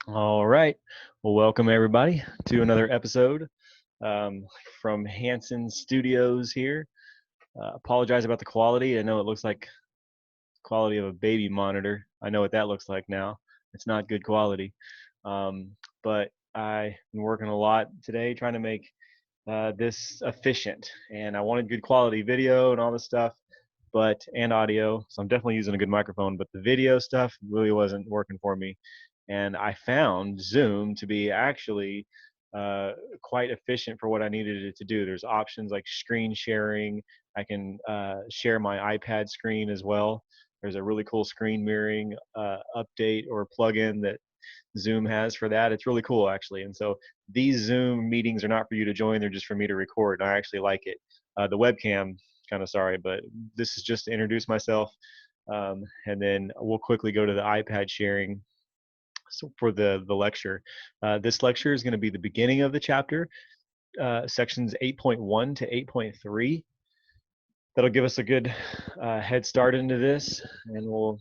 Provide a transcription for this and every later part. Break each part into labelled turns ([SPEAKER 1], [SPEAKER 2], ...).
[SPEAKER 1] All right. Well, welcome everybody to another episode um, from Hanson Studios here. Apologize about the quality. I know it looks like the quality of a baby monitor. I know what that looks like now. It's not good quality. But I've been working a lot today trying to make this efficient, and I wanted good quality video and all this stuff, and audio. So I'm definitely using a good microphone, but the video stuff really wasn't working for me. And I found Zoom to be actually uh, quite efficient for what I needed it to do. There's options like screen sharing. I can share my iPad screen as well. There's a really cool screen mirroring update or plugin that Zoom has for that. It's really cool actually. And so these Zoom meetings are not for you to join; they're just for me to record. I actually like it. The webcam, kind of sorry, but this is just to introduce myself, and then we'll quickly go to the iPad sharing. So for the lecture, this lecture is going to be the beginning of the chapter, sections 8.1 to 8.3. That'll give us a good head start into this, and we'll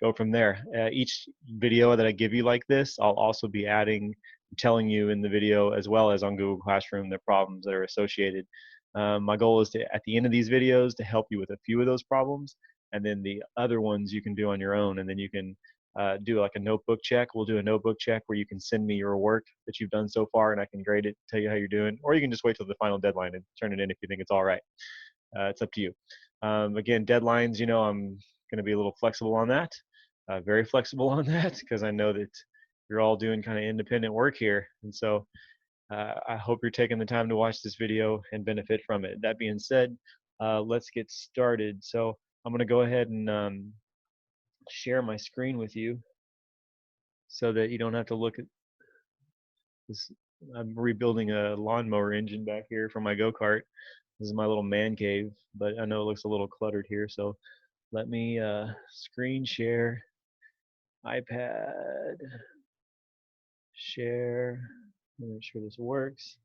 [SPEAKER 1] go from there. Each video that I give you like this, I'll also be telling you in the video as well as on Google Classroom the problems that are associated. My goal is to, at the end of these videos, to help you with a few of those problems, and then the other ones you can do on your own, and then you can do like a notebook check. We'll do a notebook check where you can send me your work that you've done so far, and I can grade it, tell you how you're doing, or you can just wait till the final deadline and turn it in if you think it's all right. It's up to you. Again, deadlines, I'm going to be a little flexible on that, very flexible on that, because I know that you're all doing kind of independent work here. And so I hope you're taking the time to watch this video and benefit from it. That being said, let's get started. So I'm going to go ahead and share my screen with you so that you don't have to look at this. I'm rebuilding a lawnmower engine back here for my go-kart. This is my little man cave, but I know it looks a little cluttered here, so let me screen share, iPad, share, make sure this works,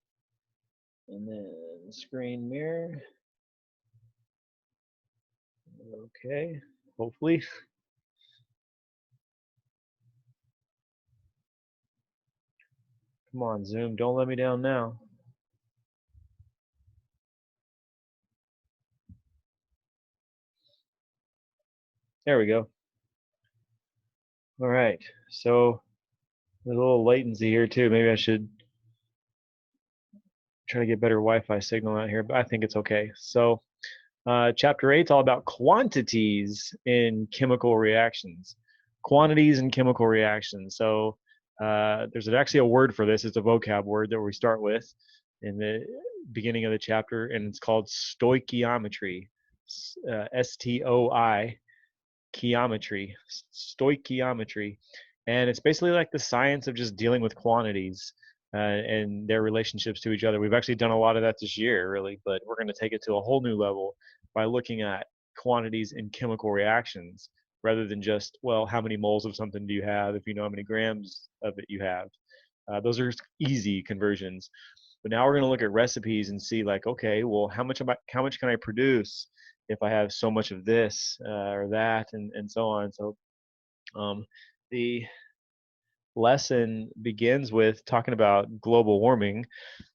[SPEAKER 1] and then screen mirror. Okay, hopefully. Come on, Zoom, don't let me down now. There we go. All right, so there's a little latency here too. Maybe I should try to get better Wi-Fi signal out here, but I think it's okay. So chapter 8 is all about quantities in chemical reactions. Quantities in chemical reactions. So there's actually a word for this. It's a vocab word that we start with in the beginning of the chapter, and it's called stoichiometry. S-T-O-I, chiometry, stoichiometry. And it's basically like the science of just dealing with quantities and their relationships to each other. We've actually done a lot of that this year, really, but we're going to take it to a whole new level by looking at quantities in chemical reactions rather than just, well, how many moles of something do you have if you know how many grams of it you have. Those are easy conversions. But now we're going to look at recipes and see, like, okay, well, how much can I produce if I have so much of this or that, and so on. So um, the lesson begins with talking about global warming.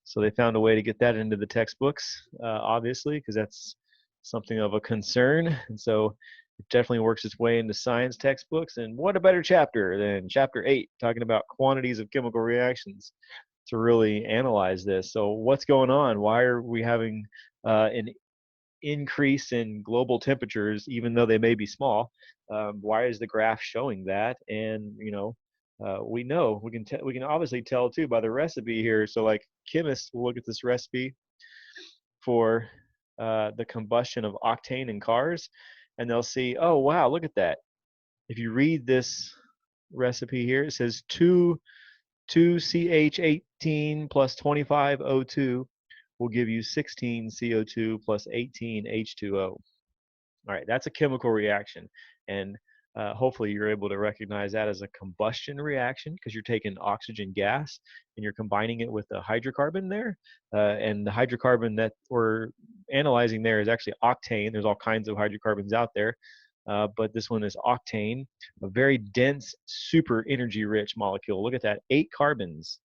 [SPEAKER 1] So they found a way to get that into the textbooks, obviously, because that's something of a concern. And so it definitely works its way into science textbooks. And what a better chapter than chapter 8, talking about quantities of chemical reactions to really analyze this. So what's going on? Why are we having an increase in global temperatures, even though they may be small? Why is the graph showing that? And we know we can obviously tell too by the recipe here. So like chemists will look at this recipe for the combustion of octane in cars, and they'll see, oh wow, look at that. If you read this recipe here, it says 2CH18 plus 25O2 will give you 16 CO2 plus 18 H2O. All right, that's a chemical reaction. And hopefully you're able to recognize that as a combustion reaction because you're taking oxygen gas and you're combining it with a hydrocarbon there. And the hydrocarbon that we're analyzing there is actually octane. There's all kinds of hydrocarbons out there. but this one is octane, a very dense, super energy-rich molecule. Look at that, 8 carbons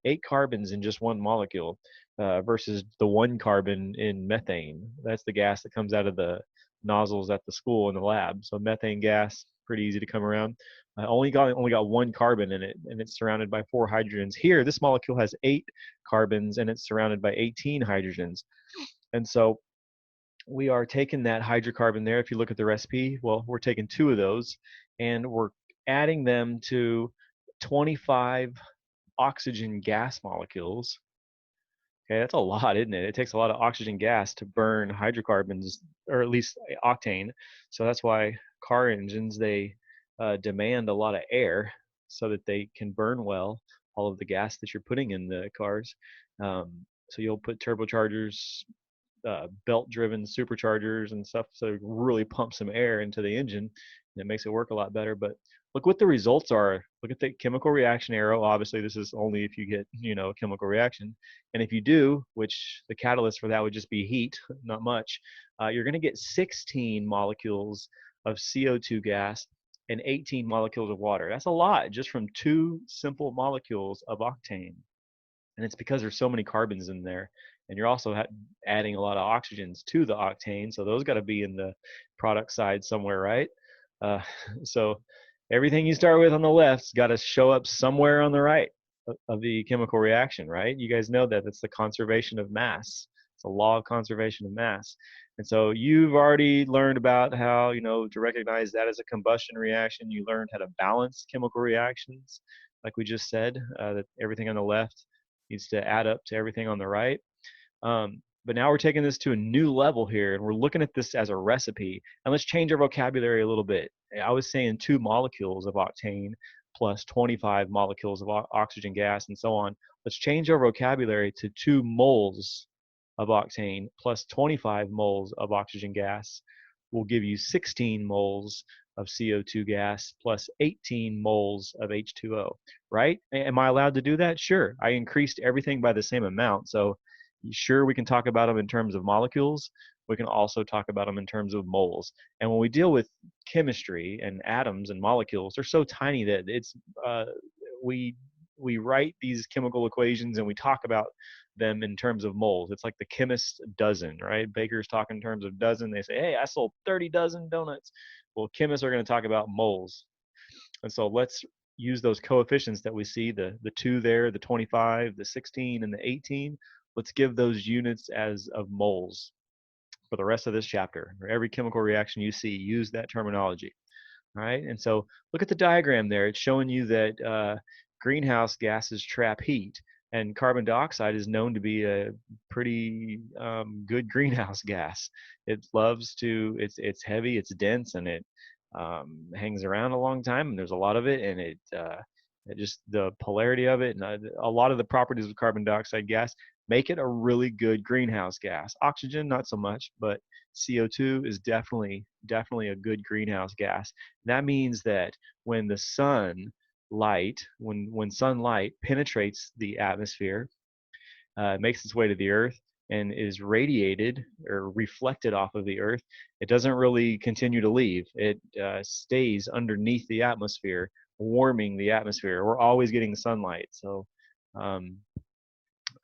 [SPEAKER 1] in just one molecule, versus the 1 carbon in methane. That's the gas that comes out of the nozzles at the school in the lab. So methane gas, pretty easy to come around. Only got 1 carbon in it, and it's surrounded by 4 hydrogens. Here, this molecule has 8 carbons, and it's surrounded by 18 hydrogens. And so we are taking that hydrocarbon there. If you look at the recipe, well, we're taking 2 of those, and we're adding them to 25 oxygen gas molecules. Okay, that's a lot, isn't it? It takes a lot of oxygen gas to burn hydrocarbons, or at least octane. So that's why car engines, they demand a lot of air so that they can burn well all of the gas that you're putting in the cars. So you'll put turbochargers, belt-driven superchargers and stuff, so really pump some air into the engine, and it makes it work a lot better. But look what the results are. Look at the chemical reaction arrow. Obviously, this is only if you get, a chemical reaction. And if you do, which the catalyst for that would just be heat, not much, you're going to get 16 molecules of CO2 gas and 18 molecules of water. That's a lot just from 2 simple molecules of octane. And it's because there's so many carbons in there. And you're also adding a lot of oxygens to the octane. So those got to be in the product side somewhere, right? So everything you start with on the left's got to show up somewhere on the right of the chemical reaction, right? You guys know that. It's the conservation of mass. It's a law of conservation of mass. And so you've already learned about how, to recognize that as a combustion reaction. You learned how to balance chemical reactions, like we just said, that everything on the left needs to add up to everything on the right. But now we're taking this to a new level here, and we're looking at this as a recipe. And let's change our vocabulary a little bit. I was saying 2 molecules of octane plus 25 molecules of oxygen gas and so on. Let's change our vocabulary to 2 moles of octane plus 25 moles of oxygen gas will give you 16 moles of CO2 gas plus 18 moles of H2O, right? Am I allowed to do that? Sure. I increased everything by the same amount. So sure, we can talk about them in terms of molecules. We can also talk about them in terms of moles. And when we deal with chemistry and atoms and molecules, they're so tiny that it's we write these chemical equations and we talk about them in terms of moles. It's like the chemist's dozen, right? Bakers talk in terms of dozen. They say, hey, I sold 30 dozen donuts. Well, chemists are going to talk about moles. And so let's use those coefficients that we see, the 2 there, the 25, the 16, and the 18. Let's give those units as of moles for the rest of this chapter. For every chemical reaction you see, use that terminology. All right, and so look at the diagram there. It's showing you that greenhouse gases trap heat, and carbon dioxide is known to be a pretty good greenhouse gas. It loves to, it's heavy, it's dense, and it hangs around a long time, and there's a lot of it, and it just the polarity of it, and a lot of the properties of carbon dioxide gas make it a really good greenhouse gas. Oxygen, not so much, but CO2 is definitely a good greenhouse gas. That means that when the sunlight penetrates the atmosphere, makes its way to the earth and is radiated or reflected off of the earth, it doesn't really continue to leave. It stays underneath the atmosphere, warming the atmosphere. We're always getting sunlight. So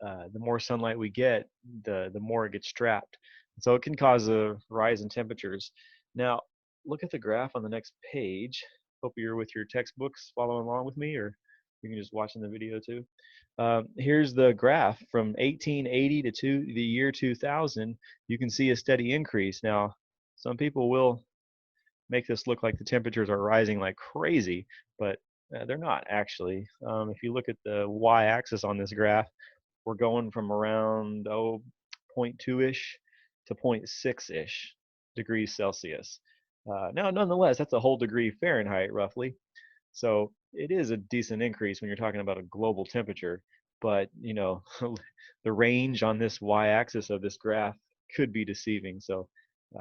[SPEAKER 1] the more sunlight we get, the more it gets trapped. So it can cause a rise in temperatures. Now, look at the graph on the next page. Hope you're with your textbooks following along with me, or you can just watch in the video too. Here's the graph from 1880 to the year 2000. You can see a steady increase. Now, some people will make this look like the temperatures are rising like crazy, but they're not actually. If you look at the y-axis on this graph, we're going from around 0.2-ish to 0.6-ish degrees Celsius. Now, nonetheless, that's a whole degree Fahrenheit, roughly. So it is a decent increase when you're talking about a global temperature. But, the range on this y-axis of this graph could be deceiving. So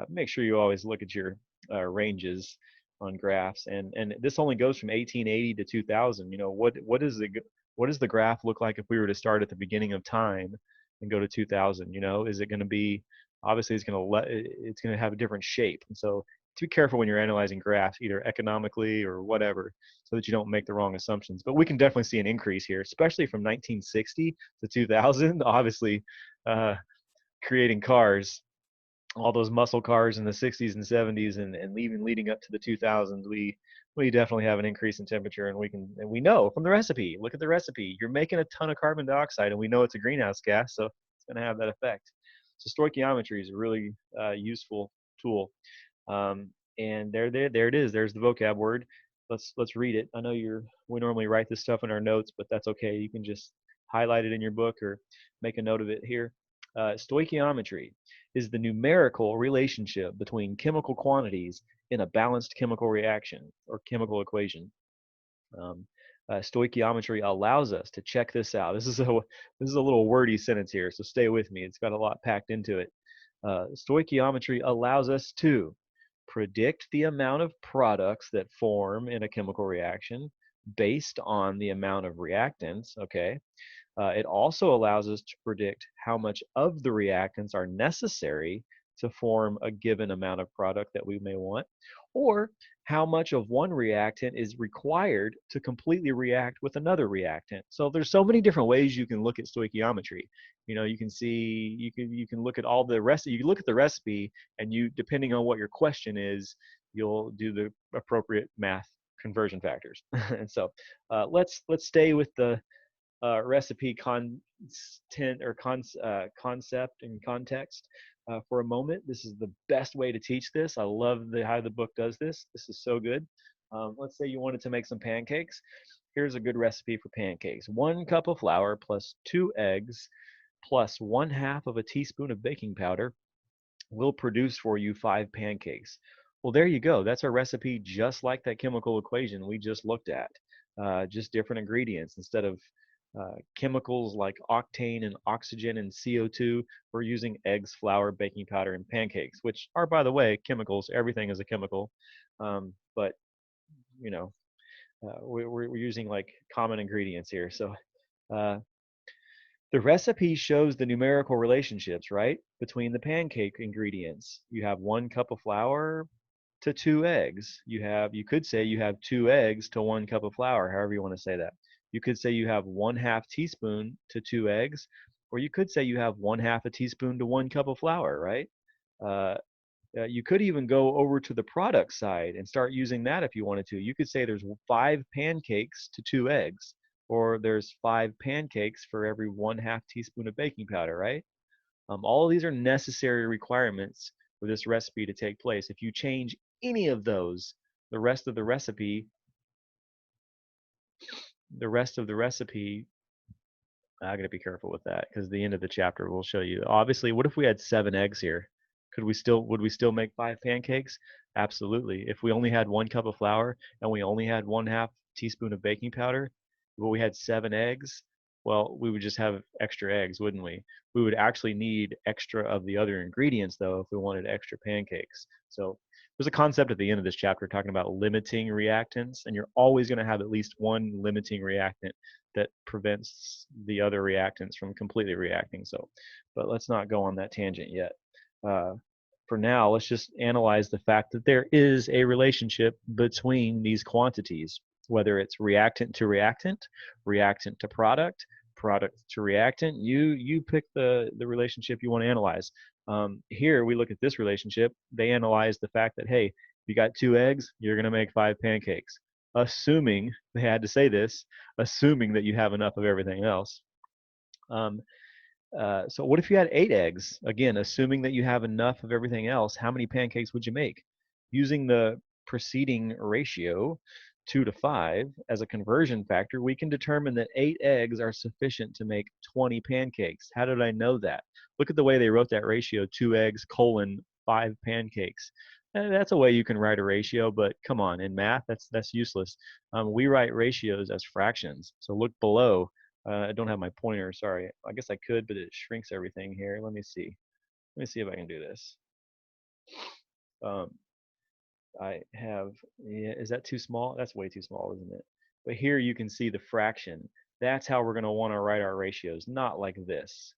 [SPEAKER 1] make sure you always look at your ranges on graphs. And this only goes from 1880 to 2000. What does the graph look like if we were to start at the beginning of time and go to 2000? Is it going to be, obviously it's going to have a different shape. And so to be careful when you're analyzing graphs, either economically or whatever, so that you don't make the wrong assumptions. But we can definitely see an increase here, especially from 1960 to 2000. Obviously, uh, creating cars, all those muscle cars in the 60s and 70s, and even leading up to the 2000s, we definitely have an increase in temperature, and we know from the recipe. Look at the recipe. You're making a ton of carbon dioxide, and we know it's a greenhouse gas, so it's going to have that effect. So stoichiometry is a really useful tool. Um, and there it is. There's the vocab word. Let's read it. I know we normally write this stuff in our notes, but that's okay. You can just highlight it in your book or make a note of it here. Stoichiometry is the numerical relationship between chemical quantities in a balanced chemical reaction or chemical equation. Um, Stoichiometry allows us to check this out. This is a little wordy sentence here, so stay with me. It's got a lot packed into it. Stoichiometry allows us to predict the amount of products that form in a chemical reaction based on the amount of reactants. Okay. It also allows us to predict how much of the reactants are necessary to form a given amount of product that we may want, or how much of one reactant is required to completely react with another reactant. So there's so many different ways you can look at stoichiometry. You can see, you can look at all the rest. You can look at the recipe, and depending on what your question is, you'll do the appropriate math conversion factors. And so let's stay with the recipe concept and context for a moment. This is the best way to teach this. I love how the book does this. This is so good. Let's say you wanted to make some pancakes. Here's a good recipe for pancakes. 1 cup of flour plus 2 eggs plus 1/2 of a teaspoon of baking powder will produce for you 5 pancakes. Well, there you go. That's a recipe just like that chemical equation we just looked at. Just different ingredients. Instead of chemicals like octane and oxygen and CO2, we're using eggs, flour, baking powder, and pancakes, which are, by the way, chemicals. Everything is a chemical. But, you know, we're using like common ingredients here. So uh, the recipe shows the numerical relationships, right, between the pancake ingredients. You have 1 cup of flour to 2 eggs. You could say you have 2 eggs to 1 cup of flour, however you want to say that. You could say you have 1/2 teaspoon to 2 eggs, or you could say you have 1/2 a teaspoon to 1 cup of flour, right? Uh, you could even go over to the product side and start using that if you wanted to. You could say there's 5 pancakes to 2 eggs, or there's 5 pancakes for every 1/2 teaspoon of baking powder, right? All of these are necessary requirements for this recipe to take place. If you change any of those, the rest of the recipe, the rest of the recipe, I gotta be careful with that because the end of the chapter will show you. Obviously, what if we had 7 eggs here? Would we still make 5 pancakes? Absolutely. If we only had 1 cup of flour and we only had 1/2 teaspoon of baking powder, but we had 7 eggs, well, we would just have extra eggs, wouldn't we? We would actually need extra of the other ingredients though if we wanted extra pancakes. So there's a concept at the end of this chapter talking about limiting reactants, and you're always going to have at least one limiting reactant that prevents the other reactants from completely reacting. So, but let's not go on that tangent yet. Uh, for now, let's just analyze the fact that there is a relationship between these quantities, whether it's reactant to product, product to reactant. You pick the relationship you want to analyze. Here we look at this relationship. They analyze the fact that, hey, if you got 2 eggs, you're going to make 5 pancakes. Assuming, they had to say this, assuming that you have enough of everything else. Um, so what if you had 8 eggs? Again, assuming that you have enough of everything else, how many pancakes would you make? Using the preceding ratio, 2 to 5, as a conversion factor, we can determine that 8 eggs are sufficient to make 20 pancakes. How did I know that? Look at the way they wrote that ratio, 2 eggs colon 5 pancakes. That's a way you can write a ratio, but come on, in math, that's useless. We write ratios as fractions. So look below. I don't have my pointer, sorry. I guess I could, but it shrinks everything here. Let me see. Let me see if I can do this. Um, I have, yeah, is that too small? That's way too small, isn't it? But here you can see the fraction. That's how we're going to want to write our ratios, not like this.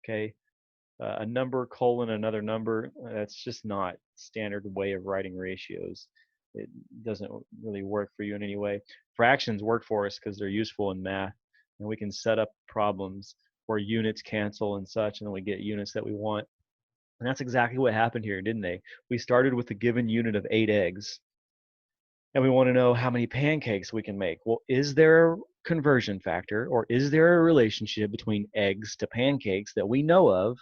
[SPEAKER 1] Okay. a number colon another number, that's just not standard way of writing ratios. It doesn't really work for you in any way. Fractions work for us because they're useful in math, and we can set up problems where units cancel and such, and then we get units that we want. And that's exactly what happened here, didn't they? We started with a given unit of 8 eggs, and we want to know how many pancakes we can make. Well, is there a conversion factor, or is there a relationship between eggs to pancakes that we know of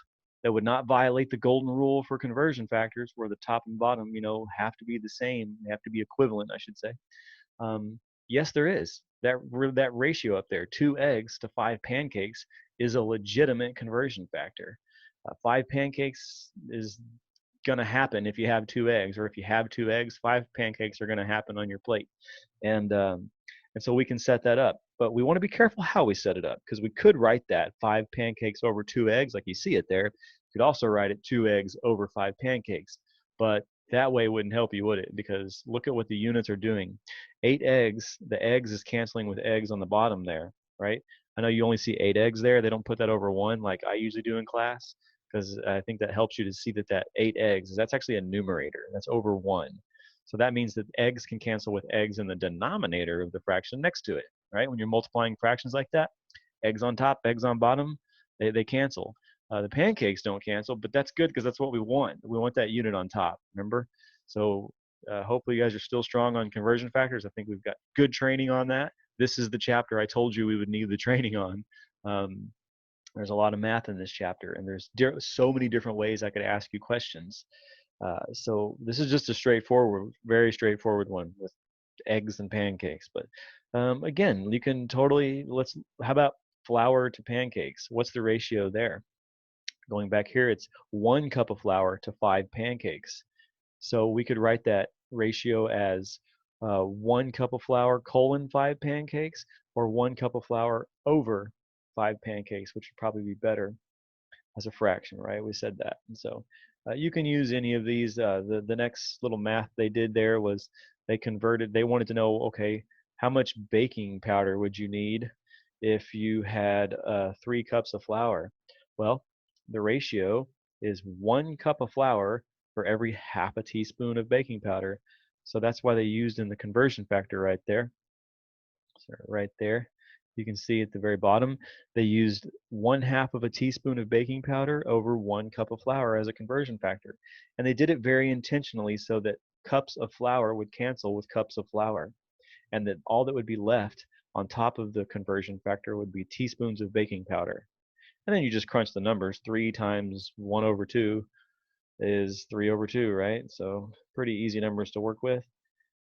[SPEAKER 1] that would not violate the golden rule for conversion factors, where the top and bottom, have to be the same, they have to be equivalent, I should say? Um, yes, there is. That ratio up there, 2 eggs to 5 pancakes, is a legitimate conversion factor. 5 pancakes is going to happen if you have 2 eggs, or if you have 2 eggs, 5 pancakes are going to happen on your plate. And so we can set that up, but we want to be careful how we set it up, because we could write that 5 pancakes over 2 eggs, like you see it there. You could also write it 2 eggs over 5 pancakes, but that way wouldn't help you, would it? Because look at what the units are doing. 8 eggs, the eggs is canceling with eggs on the bottom there, right? I know you only see 8 eggs there. They don't put that over 1 like I usually do in class, because I think that helps you to see that 8 eggs, that's actually a numerator. That's over 1. So that means that eggs can cancel with eggs in the denominator of the fraction next to it, right? When you're multiplying fractions like that, eggs on top, eggs on bottom, they cancel. The pancakes don't cancel, but that's good because that's what we want. We want that unit on top, remember? So hopefully you guys are still strong on conversion factors. I think we've got good training on that. This is the chapter I told you we would need the training on. There's a lot of math in this chapter, and there's so many different ways I could ask you questions. So this is just a straightforward, very straightforward one with eggs and pancakes. But again, you can totally, how about flour to pancakes? What's the ratio there? Going back here, it's 1 cup of flour to 5 pancakes. So we could write that ratio as 1 cup of flour colon 5 pancakes, or 1 cup of flour over 5 pancakes, which would probably be better as a fraction, right? We said that. And so you can use any of these. The next little math they did there was they wanted to know, okay, how much baking powder would you need if you had 3 cups of flour? Well, the ratio is 1 cup of flour for every half a teaspoon of baking powder. So that's why they used in the conversion factor right there. So right there, you can see at the very bottom, they used 1/2 of a teaspoon of baking powder over 1 cup of flour as a conversion factor. And they did it very intentionally so that cups of flour would cancel with cups of flour, and that all that would be left on top of the conversion factor would be teaspoons of baking powder. And then you just crunch the numbers. 3 times 1 over 2 is 3 over 2, right? So pretty easy numbers to work with.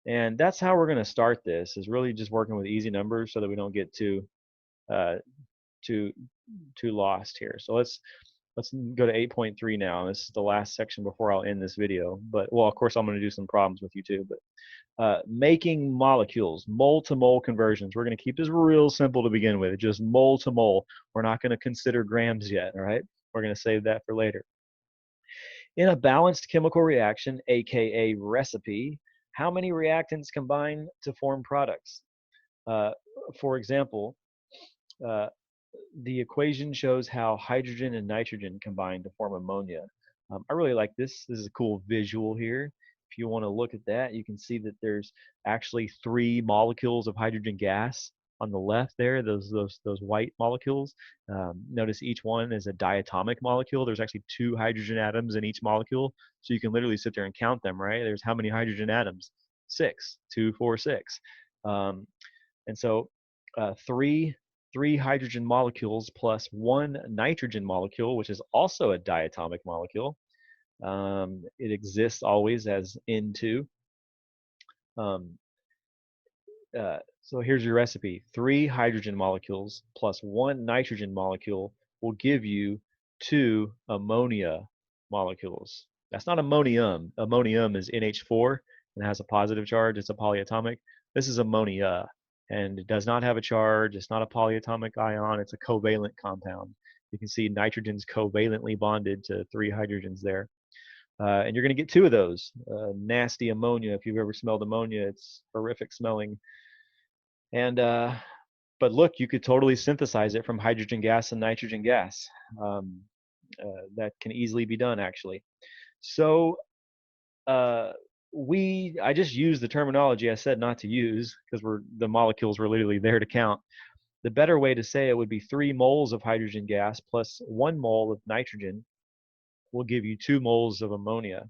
[SPEAKER 1] And that's how we're going to start this, is really just working with easy numbers so that we don't get too uh, too lost here. So let's go to 8.3 now. This is the last section before I'll end this video. But well, of course, I'm going to do some problems with you too. But making molecules, mole to mole conversions. We're going to keep this real simple to begin with, just mole to mole. We're not going to consider grams yet. All right, we're going to save that for later. In a balanced chemical reaction, aka recipe, how many reactants combine to form products? For example, uh, the equation shows how hydrogen and nitrogen combine to form ammonia. I really like this. This is a cool visual here. If you want to look at that, you can see that there's actually 3 molecules of hydrogen gas on the left there, those white molecules. Notice each one is a diatomic molecule. There's actually 2 hydrogen atoms in each molecule, so you can literally sit there and count them, right? There's how many hydrogen atoms? 6, 2, 4, 6. And so 3 hydrogen molecules plus 1 nitrogen molecule, which is also a diatomic molecule. It exists always as N2. So here's your recipe. 3 hydrogen molecules plus 1 nitrogen molecule will give you 2 ammonia molecules. That's not ammonium. Ammonium is NH4 and has a positive charge. It's a polyatomic. This is ammonia, and it does not have a charge. It's not a polyatomic ion. It's a covalent compound. You can see nitrogen's covalently bonded to 3 hydrogens there. And you're going to get 2 of those. Nasty ammonia. If you've ever smelled ammonia, it's horrific smelling. And but look, you could totally synthesize it from hydrogen gas and nitrogen gas. That can easily be done, actually. So uh, I just used the terminology I said not to use because the molecules were literally there to count. The better way to say it would be 3 moles of hydrogen gas plus 1 mole of nitrogen will give you 2 moles of ammonia.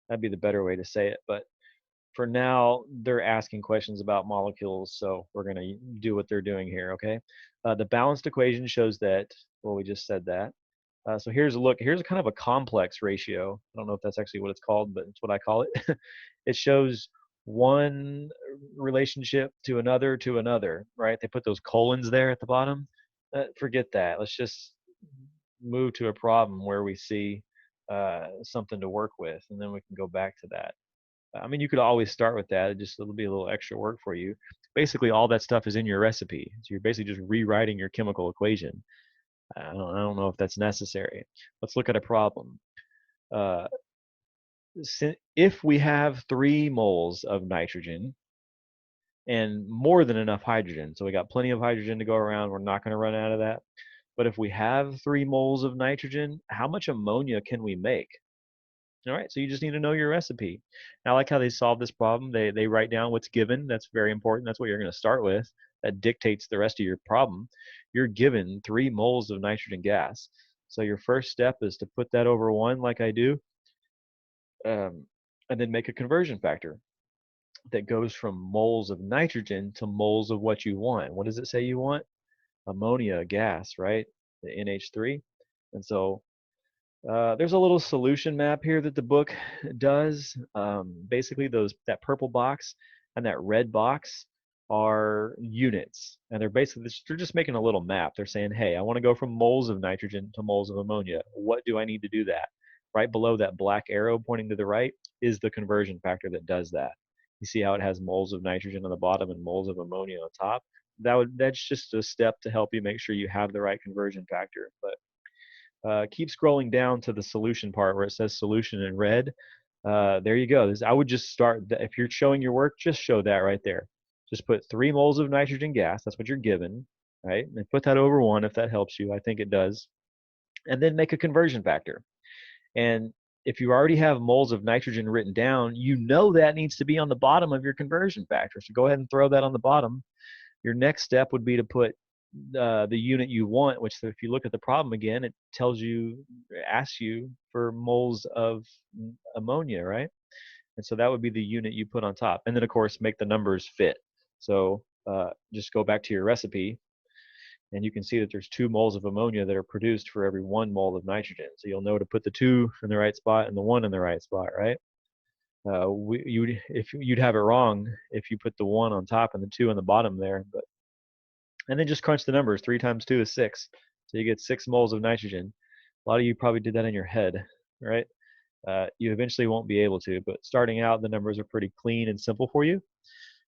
[SPEAKER 1] That'd be the better way to say it. But for now, they're asking questions about molecules, so we're going to do what they're doing here, okay? The balanced equation shows that, well, we just said that. So here's a look. Here's a kind of a complex ratio. I don't know if that's actually what it's called, but it's what I call it. It shows one relationship to another, right? They put those colons there at the bottom. Forget that. Let's just move to a problem where we see something to work with, and then we can go back to that. I mean, you could always start with that. It'll be a little extra work for you. Basically, all that stuff is in your recipe. So you're basically just rewriting your chemical equation. I don't know if that's necessary. Let's look at a problem. Uh, if we have 3 moles of nitrogen and more than enough hydrogen, so we got plenty of hydrogen to go around, we're not going to run out of that. But if we have 3 moles of nitrogen, how much ammonia can we make? All right, so you just need to know your recipe. And I like how they solve this problem. They write down what's given. That's very important. That's what you're going to start with. That dictates the rest of your problem. You're given 3 moles of nitrogen gas. So your first step is to put that over 1 like I do, and then make a conversion factor that goes from moles of nitrogen to moles of what you want. What does it say you want? Ammonia gas, right? The NH3. And so there's a little solution map here that the book does. Basically, that purple box and that red box are units, and they're just making a little map. They're saying, hey, I want to go from moles of nitrogen to moles of ammonia. What do I need to do that? Right below that black arrow pointing to the right is the conversion factor that does that. You see how it has moles of nitrogen on the bottom and moles of ammonia on top? That's just a step to help you make sure you have the right conversion factor. But keep scrolling down to the solution part where it says solution in red. There you go. I would just start, if you're showing your work, just show that right there. Just put 3 moles of nitrogen gas. That's what you're given, right? And put that over 1 if that helps you. I think it does. And then make a conversion factor. And if you already have moles of nitrogen written down, you know that needs to be on the bottom of your conversion factor. So go ahead and throw that on the bottom. Your next step would be to put the unit you want, which if you look at the problem again, it asks you for moles of ammonia, right? And so that would be the unit you put on top. And then, of course, make the numbers fit. So just go back to your recipe, and you can see that there's 2 moles of ammonia that are produced for every 1 mole of nitrogen. So you'll know to put the 2 in the right spot and the 1 in the right spot, right? You'd have it wrong if you put the 1 on top and the 2 on the bottom there, and then just crunch the numbers. 3 times 2 is 6. So you get 6 moles of nitrogen. A lot of you probably did that in your head, right? You eventually won't be able to, but starting out, the numbers are pretty clean and simple for you.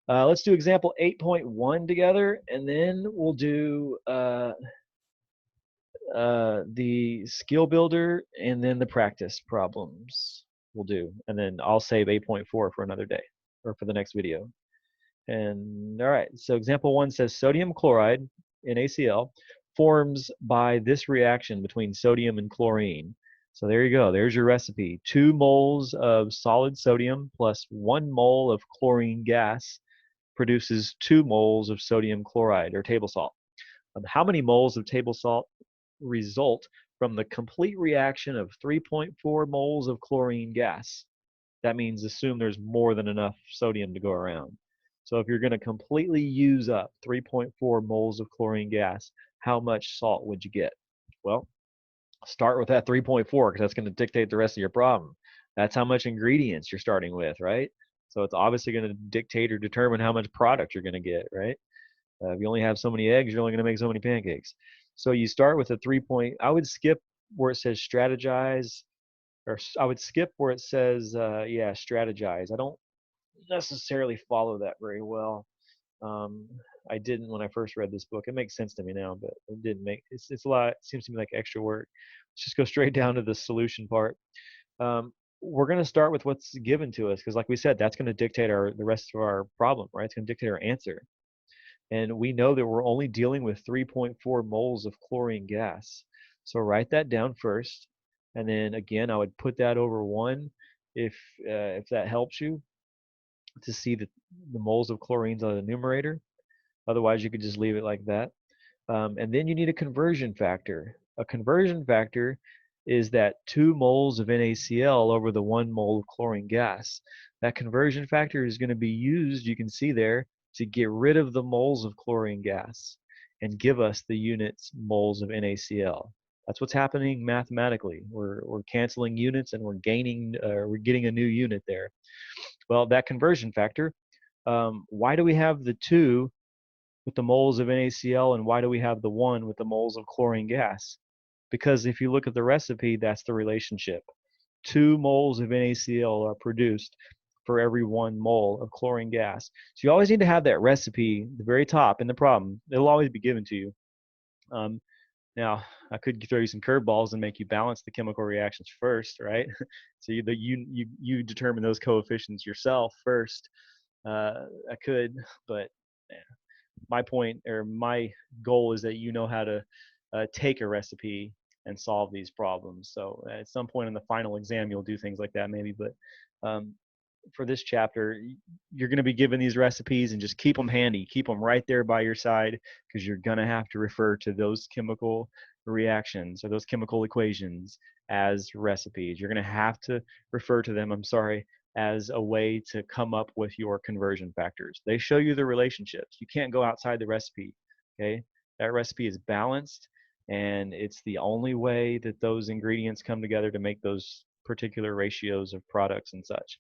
[SPEAKER 1] Let's do example 8.1 together, and then we'll do the skill builder and then the practice problems we'll do. And then I'll save 8.4 for another day or for the next video. And all right, so example 1 says sodium chloride, NaCl, forms by this reaction between sodium and chlorine. So there you go. There's your recipe. 2 moles of solid sodium plus 1 mole of chlorine gas produces 2 moles of sodium chloride or table salt. How many moles of table salt result from the complete reaction of 3.4 moles of chlorine gas? That means assume there's more than enough sodium to go around. So if you're going to completely use up 3.4 moles of chlorine gas, how much salt would you get? Well, start with that 3.4 because that's going to dictate the rest of your problem. That's how much ingredients you're starting with, right? So it's obviously going to dictate or determine how much product you're going to get, right? If you only have so many eggs, you're only going to make so many pancakes. So you start with a 3 point. I would skip where it says strategize, or I would skip where it says, strategize. I don't necessarily follow that very well. I didn't when I first read this book. It makes sense to me now, but it didn't make it's a lot. It seems to me like extra work. Let's just go straight down to the solution part. We're going to start with what's given to us because, like we said, that's going to dictate the rest of our problem, right? It's going to dictate our answer. And we know that we're only dealing with 3.4 moles of chlorine gas. So write that down first, and then again, I would put that over 1 if that helps you to see the moles of chlorines on the numerator. Otherwise, you could just leave it like that. And then you need a conversion factor. A conversion factor is that 2 moles of NaCl over the 1 mole of chlorine gas. That conversion factor is going to be used, you can see there, to get rid of the moles of chlorine gas and give us the units moles of NaCl. That's what's happening mathematically. We're canceling units and we're getting a new unit there. Well, that conversion factor, why do we have the 2 with the moles of NaCl, and why do we have the 1 with the moles of chlorine gas? Because if you look at the recipe, that's the relationship. 2 moles of NaCl are produced for every 1 mole of chlorine gas. So you always need to have that recipe at the very top in the problem. It'll always be given to you. Now, I could throw you some curveballs and make you balance the chemical reactions first, right? So you determine those coefficients yourself first. I could, but my point or my goal is that you know how to take a recipe and solve these problems. So at some point in the final exam, you'll do things like that maybe, but for this chapter, you're going to be given these recipes and just keep them handy. Keep them right there by your side because you're going to have to refer to those chemical reactions or those chemical equations as recipes. You're going to have to refer to them, as a way to come up with your conversion factors. They show you the relationships. You can't go outside the recipe, okay? That recipe is balanced, and it's the only way that those ingredients come together to make those particular ratios of products and such.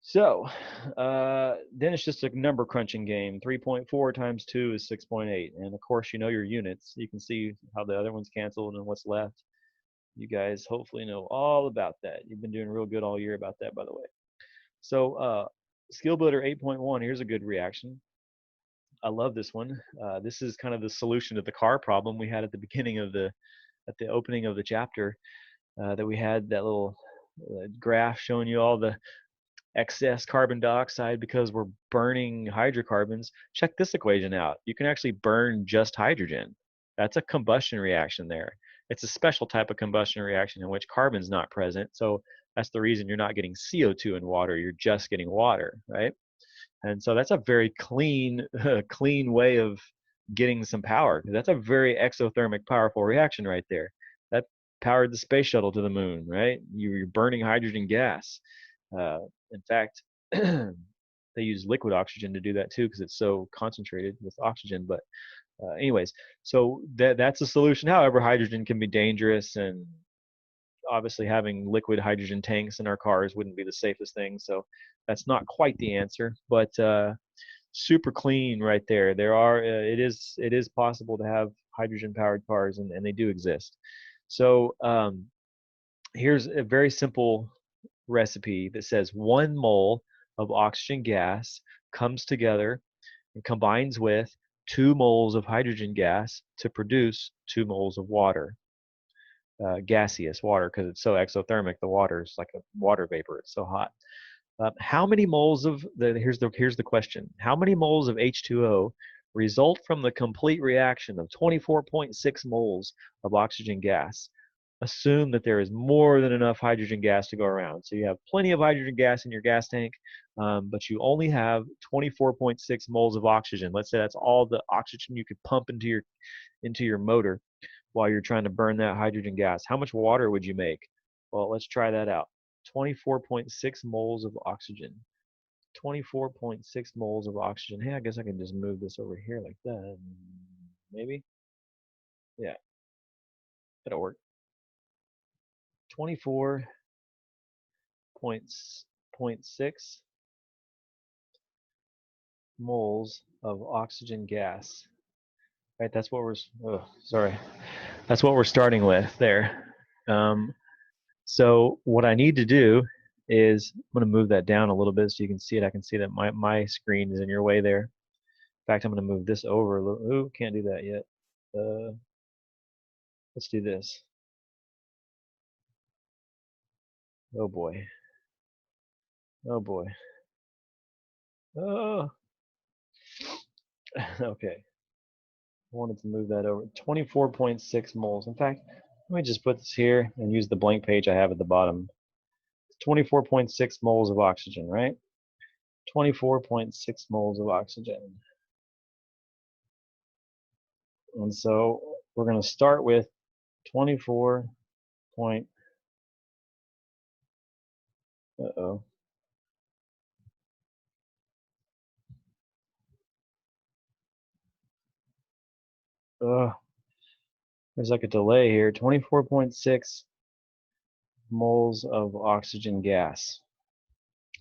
[SPEAKER 1] So then it's just a number crunching game. 3.4 times 2 is 6.8. And of course, you know your units. You can see how the other one's canceled and what's left. You guys hopefully know all about that. You've been doing real good all year about that, by the way. So Skill Builder 8.1, here's a good reaction. I love this one. This is kind of the solution to the car problem we had at the beginning of at the opening of the chapter that we had that little graph showing you all the excess carbon dioxide because we're burning hydrocarbons. Check this equation out. You can actually burn just hydrogen. That's a combustion reaction there. It's a special type of combustion reaction in which carbon's not present. So that's the reason you're not getting CO2 in water. You're just getting water, right? And so that's a very clean, clean way of getting some power. That's a very exothermic, powerful reaction right there. That powered the space shuttle to the moon, right? You're burning hydrogen gas. In fact, they use liquid oxygen to do that too because it's so concentrated with oxygen. But anyways, so that's a solution. However, hydrogen can be dangerous, and obviously having liquid hydrogen tanks in our cars wouldn't be the safest thing. So that's not quite the answer, but super clean right there. There are it is possible to have hydrogen powered cars, and they do exist. So here's a very simple recipe that says 1 mole of oxygen gas comes together and combines with 2 moles of hydrogen gas to produce 2 moles of water, gaseous water, because it's so exothermic. The water is like a water vapor. It's so hot. How many moles of here's the question. How many moles of H2O result from the complete reaction of 24.6 moles of oxygen gas? Assume that there is more than enough hydrogen gas to go around. So you have plenty of hydrogen gas in your gas tank, but you only have 24.6 moles of oxygen. Let's say that's all the oxygen you could pump into your motor while you're trying to burn that hydrogen gas. How much water would you make? Well, let's try that out. 24.6 moles of oxygen. 24.6 moles of oxygen. Hey, I guess I can just move this over here like that. Maybe? Yeah, that'll work. 24.6 moles of oxygen gas. Right, that's what that's what we're starting with there. So what I need to do is I'm going to move that down a little bit so you can see it. I can see that my screen is in your way there. In fact, I'm going to move this over a little. Ooh, can't do that yet. Let's do this. Oh boy. Oh boy. Oh. Okay. wanted to move that over. 24.6 moles. In fact, let me just put this here and use the blank page I have at the bottom. 24.6 moles of oxygen, right? 24.6 moles of oxygen. And so we're going to start with 24 point, uh-oh. There's like a delay here. 24.6 moles of oxygen gas.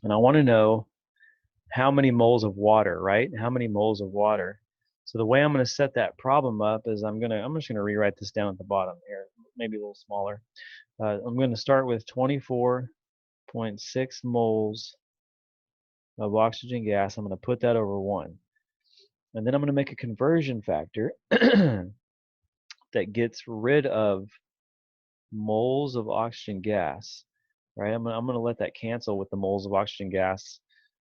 [SPEAKER 1] And I want to know how many moles of water, right? How many moles of water? So the way I'm going to set that problem up is I'm just going to rewrite this down at the bottom here, maybe a little smaller. I'm going to start with 24.6 moles of oxygen gas. I'm going to put that over 1. And then I'm going to make a conversion factor that gets rid of moles of oxygen gas, right? I'm going to let that cancel with the moles of oxygen gas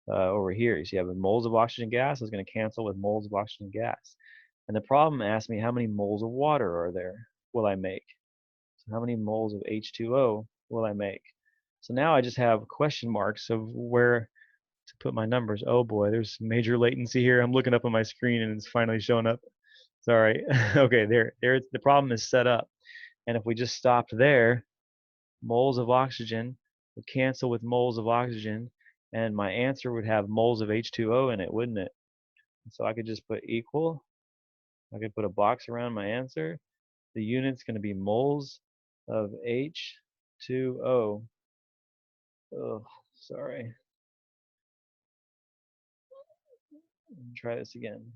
[SPEAKER 1] over here. So you have moles of oxygen gas is going to cancel with moles of oxygen gas. And the problem asks me how many moles of water will I make? So how many moles of H2O will I make? So now I just have question marks of where to put my numbers. Oh boy, there's major latency here. I'm looking up on my screen and it's finally showing up. Sorry. Okay, there the problem is set up. And if we just stopped there, moles of oxygen would cancel with moles of oxygen, and my answer would have moles of H2O in it, wouldn't it? So I could just put equal. I could put a box around my answer. The unit's going to be moles of H2O. Oh, sorry. Try this again.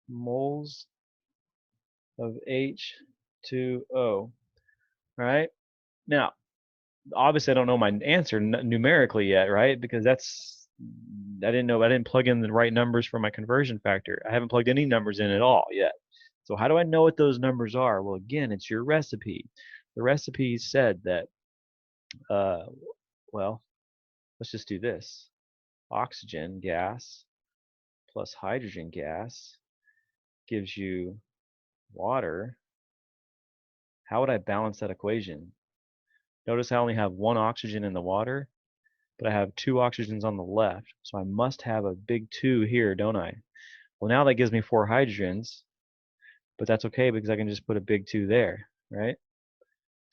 [SPEAKER 1] Moles of H2O. All right. Now, obviously, I don't know my answer numerically yet, right? Because I didn't plug in the right numbers for my conversion factor. I haven't plugged any numbers in at all yet. So how do I know what those numbers are? Well, again, it's your recipe. The recipe said that, well, let's just do this. Oxygen gas plus hydrogen gas gives you water. How would I balance that equation? Notice I only have 1 oxygen in the water, but I have 2 oxygens on the left. So I must have a big 2 here, don't I? Well, now that gives me 4 hydrogens, but that's okay because I can just put a big 2 there, right?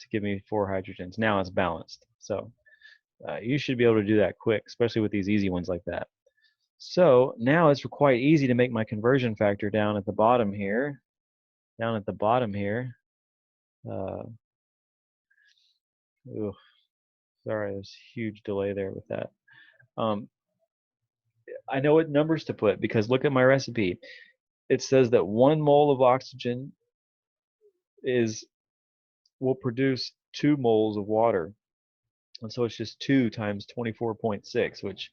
[SPEAKER 1] To give me 4 hydrogens. Now it's balanced. So you should be able to do that quick, especially with these easy ones like that. So now it's quite easy to make my conversion factor down at the bottom here. Down at the bottom here. Sorry, there's a huge delay there with that. I know what numbers to put because look at my recipe. It says that 1 mole of oxygen will produce 2 moles of water. And so it's just 2 times 24.6, which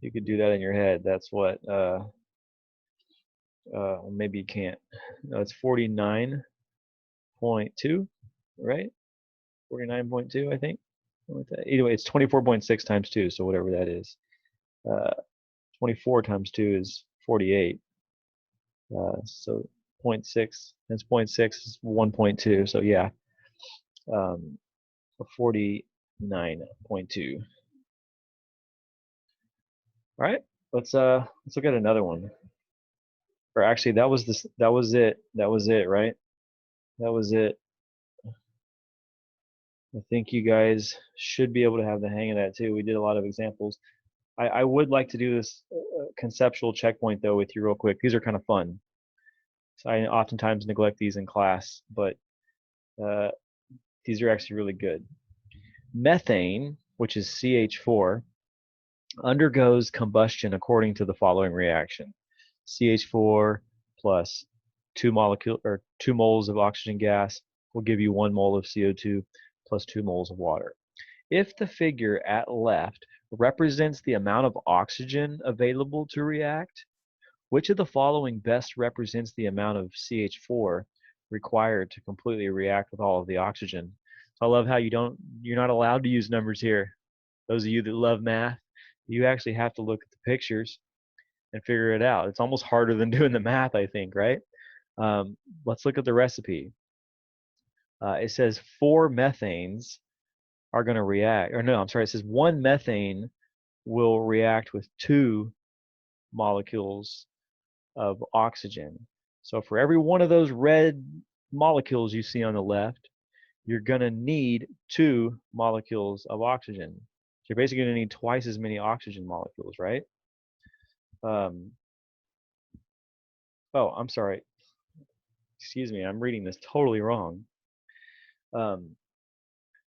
[SPEAKER 1] you could do that in your head. That's what, maybe you can't. No, it's 49.2, right? 49.2, I think. Anyway, it's 24.6 times 2, so whatever that is. 24 times 2 is 48. So 0.6, that's 0.6 is 1.2, so yeah. 49.2. All right, let's look at another one. Or actually, that was it. That was it, right? That was it. I think you guys should be able to have the hang of that too. We did a lot of examples. I would like to do this conceptual checkpoint though with you real quick. These are kind of fun. So I oftentimes neglect these in class, but these are actually really good. Methane, which is CH4, undergoes combustion according to the following reaction. CH4 plus 2 moles of oxygen gas will give you 1 mole of CO2 plus 2 moles of water. If the figure at left represents the amount of oxygen available to react, which of the following best represents the amount of CH4 required to completely react with all of the oxygen? So I love how you're not allowed to use numbers here. Those of you that love math, you actually have to look at the pictures and figure it out. It's almost harder than doing the math, I think, right? Let's look at the recipe. It says 4 methanes are going to react, or no, I'm sorry, it says 1 methane will react with 2 molecules of oxygen. So for every one of those red molecules you see on the left, you're going to need 2 molecules of oxygen. So you're basically going to need twice as many oxygen molecules, right? Oh, I'm sorry. Excuse me, I'm reading this totally wrong.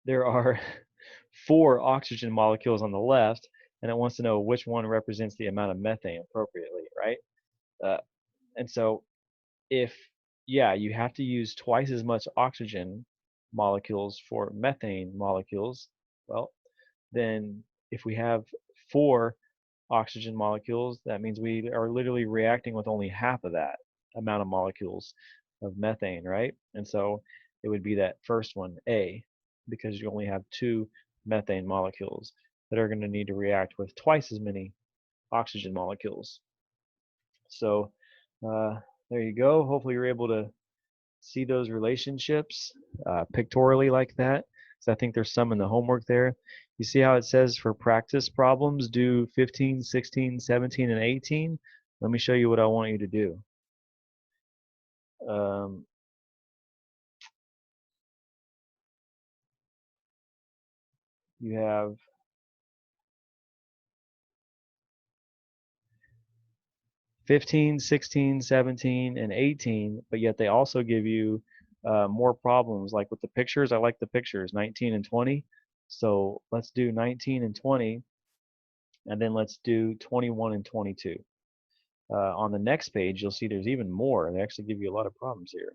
[SPEAKER 1] There are 4 oxygen molecules on the left, and it wants to know which one represents the amount of methane appropriately, right? And so if, yeah, you have to use twice as much oxygen molecules for methane molecules, well, then if we have 4 oxygen molecules, that means we are literally reacting with only half of that amount of molecules of methane, right? And so it would be that first one, A, because you only have 2 methane molecules that are going to need to react with twice as many oxygen molecules. So there you go. Hopefully you're able to see those relationships pictorially like that. So I think there's some in the homework there. You see how it says for practice problems, do 15, 16, 17, and 18? Let me show you what I want you to do. You have 15, 16, 17, and 18, but yet they also give you more problems. Like with the pictures, I like the pictures, 19 and 20. So let's do 19 and 20, and then let's do 21 and 22. On the next page, you'll see there's even more. They actually give you a lot of problems here.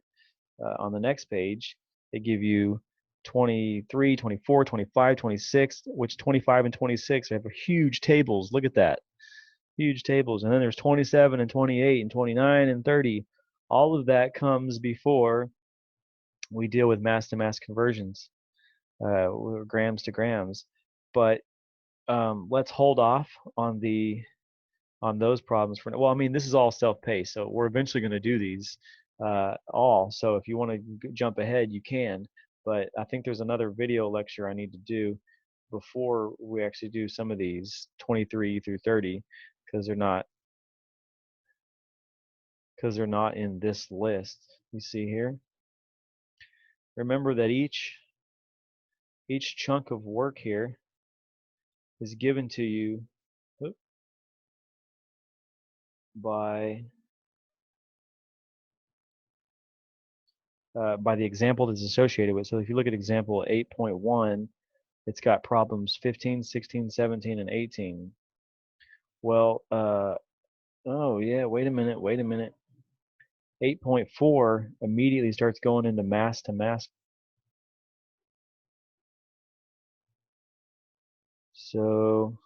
[SPEAKER 1] On the next page, they give you 23, 24, 25, 26, which 25 and 26 have huge tables. Look at that. Huge tables. And then there's 27 and 28 and 29 and 30. All of that comes before we deal with mass-to-mass conversions, grams to grams. But let's hold off on those problems for now. Well, I mean, this is all self-paced, so we're eventually going to do these all. So if you want to jump ahead, you can. But I think there's another video lecture I need to do before we actually do some of these 23 through 30, because they're not in this list. You see here. Remember that each chunk of work here is given to you by the example that's associated with. So if you look at example 8.1, it's got problems 15, 16, 17, and 18. Well, oh yeah, wait a minute. 8.4 immediately starts going into mass to mass. So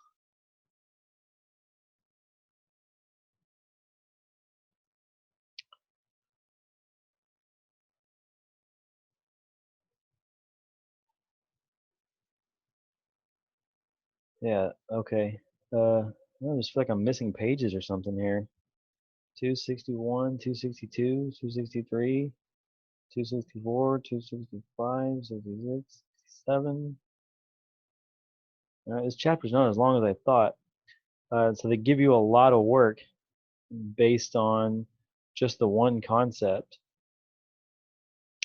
[SPEAKER 1] yeah, okay. I just feel like I'm missing pages or something here. 261, 262, 263, 264, 265, 66, 67. This chapter's not as long as I thought. So they give you a lot of work based on just the one concept.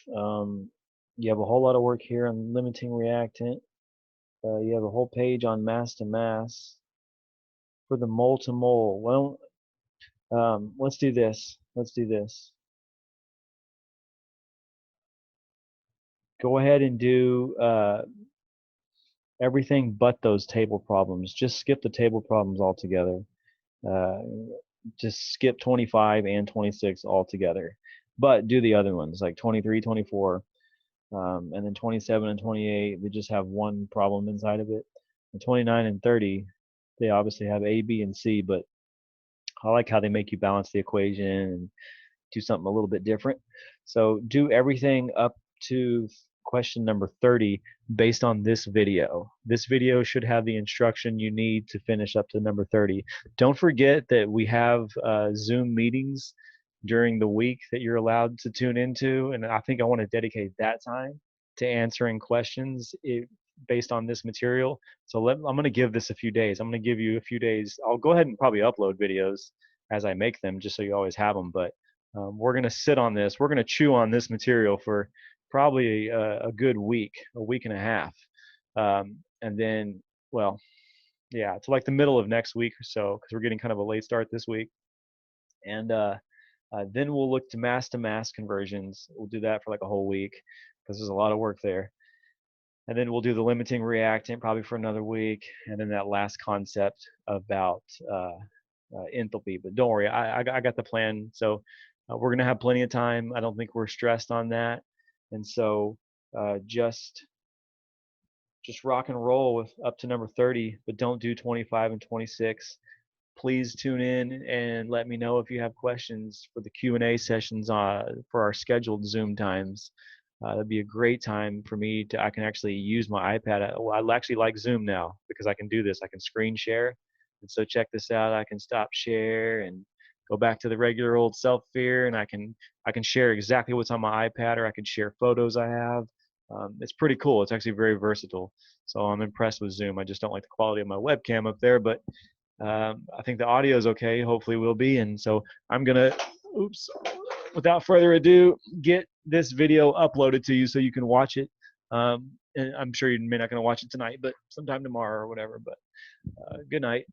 [SPEAKER 1] You have a whole lot of work here on limiting reactant. You have a whole page on mass to mass. For the mole to mole, well, let's do this. Go ahead and do everything but those table problems. Just skip the table problems altogether. Just skip 25 and 26 altogether. But do the other ones, like 23, 24, and then 27 and 28, they just have one problem inside of it. And 29 and 30, they obviously have A, B, and C, but I like how they make you balance the equation and do something a little bit different. So do everything up to question number 30 based on this video. This video should have the instruction you need to finish up to number 30. Don't forget that we have Zoom meetings during the week that you're allowed to tune into, and I think I want to dedicate that time to answering questions based on this material. So I'm going to give this a few days. I'm going to give you a few days. I'll go ahead and probably upload videos as I make them, just so you always have them. But we're going to sit on this. We're going to chew on this material for probably a good week, a week and a half, and then, well, yeah, it's like the middle of next week or so, because we're getting kind of a late start this week. And then we'll look to mass conversions. We'll do that for like a whole week, because there's a lot of work there. And then we'll do the limiting reactant probably for another week, and then that last concept about enthalpy. But don't worry, I got the plan. So we're going to have plenty of time. I don't think we're stressed on that. And so just rock and roll with up to number 30, but don't do 25 and 26. Please tune in and let me know if you have questions for the Q&A sessions for our scheduled Zoom times. That'd be a great time for me I can actually use my iPad. I actually like Zoom now because I can do this. I can screen share. And so check this out. I can stop share and go back to the regular old self here, and I can share exactly what's on my iPad, or I can share photos I have. It's pretty cool. It's actually very versatile. So I'm impressed with Zoom. I just don't like the quality of my webcam up there, but I think the audio is okay. Hopefully will be. And so I'm going to, without further ado, get this video uploaded to you so you can watch it. And I'm sure you may not going to watch it tonight, but sometime tomorrow or whatever. But good night.